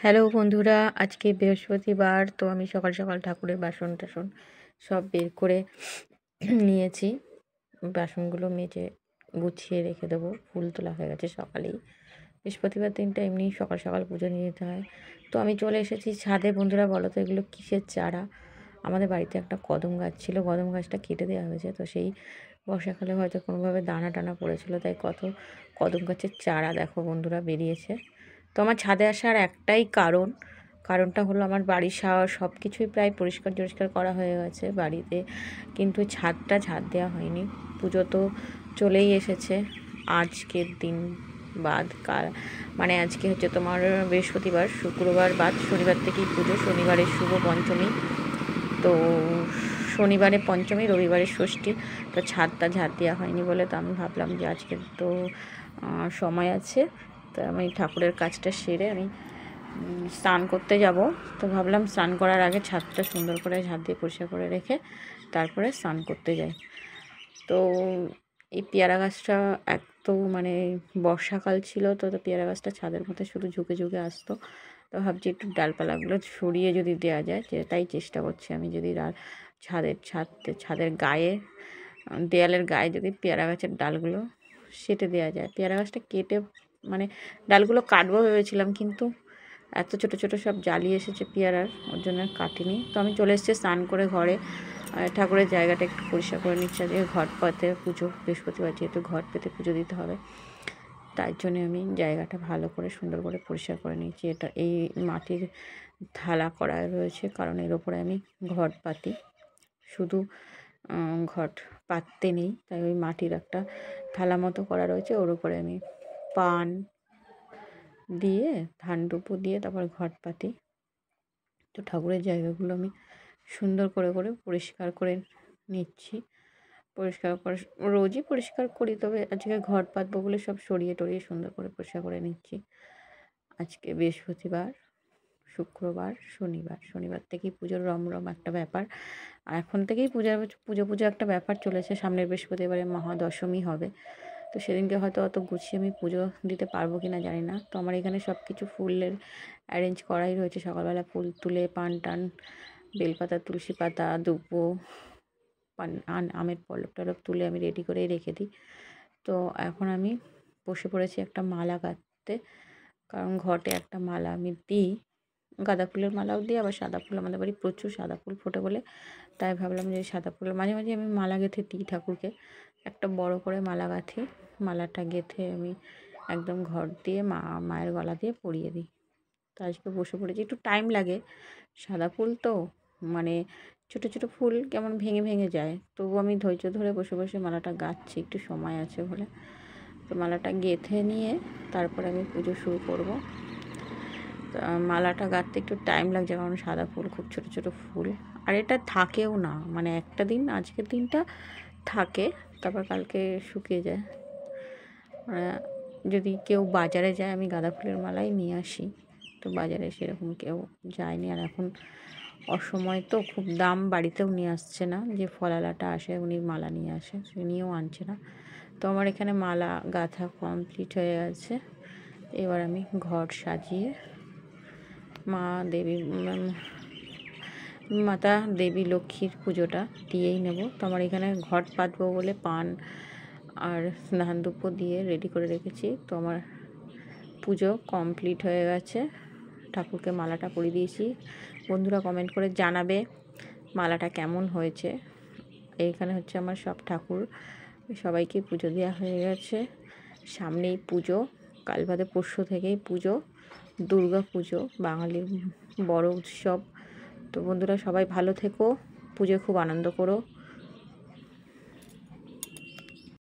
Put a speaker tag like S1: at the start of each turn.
S1: Hello বন্ধুরা, আজকে বৃহস্পতিবার। তো আমি সকাল সকাল ঠাকুরের বাসন টাসন সব বের করে নিয়েছি। বাসনগুলো মেজে গুছিয়ে রেখে দেবো। ফুল তোলা হয়ে গেছে সকালেই। বৃহস্পতিবার দিনটা এমনি সকাল সকাল পুজো নিয়ে যেতে হয়। তো আমি চলে এসেছি ছাদে। বন্ধুরা বলো তো এগুলো কিসের চারা? আমাদের বাড়িতে একটা কদম গাছ ছিল, কদম গাছটা কেটে দেওয়া হয়েছে। তো সেই বর্ষাকালে হয়তো কোনোভাবে দানা টানা পড়েছিল, তাই কত কদম গাছের চারা দেখো বন্ধুরা বেরিয়েছে। তো আমার ছাদে আসার একটাই কারণটা হলো আমার বাড়ির সব কিছুই প্রায় পরিষ্কার টরিষ্কার করা হয়ে গেছে বাড়িতে, কিন্তু ছাদটা ঝাড় দেওয়া হয়নি। পুজো তো চলেই এসেছে আজকের দিন বাদ। কাল মানে আজকে হচ্ছে তোমার বৃহস্পতিবার, শুক্রবার বাদ শনিবার থেকেই পুজো। শনিবারের শুভ পঞ্চমী, তো শনিবারে পঞ্চমী, রবিবারে ষষ্ঠী। তো ছাদটা ঝাড় দেওয়া হয়নি বলে তো আমি ভাবলাম যে আজকে তো সময় আছে, তো আমি ঠাকুরের কাজটা সেরে আমি স্নান করতে যাব। তো ভাবলাম স্নান করার আগে ছাদটা সুন্দর করে ঝাড় দিয়ে পরিষ্কার করে রেখে তারপরে স্নান করতে যাই। তো এই পেয়ারা গাছটা এক তো মানে বর্ষাকাল ছিল, তো পেয়ারা গাছটা ছাদের মধ্যে শুধু ঝুঁকে ঝুঁকে আসতো। তো ভাবছি একটু ডালপালাগুলো সরিয়ে যদি দেওয়া যায়, তাই চেষ্টা করছি আমি। যদি ছাদের গায়ে, দেয়ালের গায়ে যদি পেয়ারা গাছের ডালগুলো সেটে দেওয়া যায়। পেয়ারা গাছটা কেটে মানে ডালগুলো কাটবো ভেবেছিলাম, কিন্তু এত ছোট ছোট সব জালি এসেছে পেয়ারার, ওর জন্য কাটিনি। তো আমি চলে এসেছি স্নান করে ঘরে। ঠাকুরের জায়গাটা একটু পরিষ্কার করে নিচ্ছে। আজকে ঘট পাতে পুজো, বৃহস্পতিবার যেহেতু ঘট পেতে পুজো দিতে হবে, তাই জন্য আমি জায়গাটা ভালো করে সুন্দর করে পরিষ্কার করে নিয়েছি। এটা এই মাটির থালা করা রয়েছে, কারণ এর ওপরে আমি ঘট পাতি। শুধু ঘট পাততে নেই, তাই ওই মাটির একটা থালা মতো করা রয়েছে, ওর উপরে আমি পান দিয়ে ধান ডুপো দিয়ে তারপর ঘট পাতি। তো ঠাকুরের জায়গাগুলো আমি সুন্দর করে করে পরিষ্কার করে নিচ্ছি। পরিষ্কার করে রোজই পরিষ্কার করি, তবে আজকে ঘট পাতবো বলে সব সরিয়ে টরিয়ে সুন্দর করে পরিষ্কার করে নিচ্ছি। আজকে বৃহস্পতিবার, শুক্রবার, শনিবার থেকেই পুজোর রমরম একটা ব্যাপার। আর এখন থেকেই পুজো পুজো একটা ব্যাপার চলেছে। সামনের বৃহস্পতিবারে মহাদশমী হবে, তো সেদিনকে হয়তো অত গুছিয়ে আমি পুজো দিতে পারবো কি না জানি না। তো আমার এখানে সব কিছু ফুলের অ্যারেঞ্জ করাই রয়েছে। সকালবেলা ফুল তুলে পান টান, বেলপাতা, তুলসী পাতা, দুব্বো, আমের পল্লব টল্লব তুলে আমি রেডি করেই রেখে দিই। তো এখন আমি বসে পড়েছি একটা মালা গাঁথতে, কারণ ঘটে একটা মালা আমি দিই। গাঁদা ফুলের মালাও দিই, আবার সাদা ফুল, আমাদের বাড়ি প্রচুর সাদা ফুল ফোটে বলে তাই ভাবলাম যে সাদা ফুলের মাঝে মাঝে আমি মালা গেঁথে দিই ঠাকুরকে। একটা বড় করে মালা গাঁথি, মালাটা গেঁথে আমি একদম ঘর দিয়ে মায়ের গলা দিয়ে পরিয়ে দিই। তো আজকে বসে পড়েছি, একটু টাইম লাগে। সাদা ফুল তো মানে ছোটো ছোটো ফুল কেমন ভেঙে ভেঙে যায়, তবু আমি ধৈর্য ধরে বসে বসে মালাটা গাঁথছি, একটু সময় আছে বলে। তো মালাটা গেঁথে নিয়ে তারপরে আমি পুজো শুরু করব। মালাটা গাঁথতে একটু টাইম লাগছে, কারণ সাদা ফুল খুব ছোট ছোট ফুল। আর এটা থাকেও না, মানে একটা দিন, আজকের দিনটা থাকে, তারপর কালকে শুকিয়ে যায়। যদি কেউ বাজারে যায়, আমি গাঁদা ফুলের মালাই নিয়ে আসি। তো বাজারে সেরকম কেউ যায়নি, আর এখন অসময় তো খুব দাম, বাড়িতেও নিয়ে আসছে না। যে ফলালাটা আসে উনি মালা নিয়ে আসে, সে নিয়েও আনছে না। তো আমার এখানে মালা গাঁথা কমপ্লিট হয়ে গেছে। এবার আমি ঘর সাজিয়ে মা দেবী মাতা দেবী লক্ষ্মীর পুজোটা দিয়েই নেব। তো আমার এখানে ঘট পাতবো বলে পান আর ধান দুপো দিয়ে রেডি করে রেখেছি। তো আমার পুজো কমপ্লিট হয়ে গেছে, ঠাকুরকে মালাটা পরিয়ে দিয়েছি। বন্ধুরা কমেন্ট করে জানাবে মালাটা কেমন হয়েছে। এইখানে হচ্ছে আমার সব ঠাকুর, সবাইকে পুজো দেওয়া হয়ে গেছে। সামনেই পুজো, কাল বাদে পরশু থেকেই পুজো, দুর্গা পুজো, বাঙালির বড় উৎসব। তো বন্ধুরা সবাই ভালো থেকো, পুজো খুব আনন্দ করো।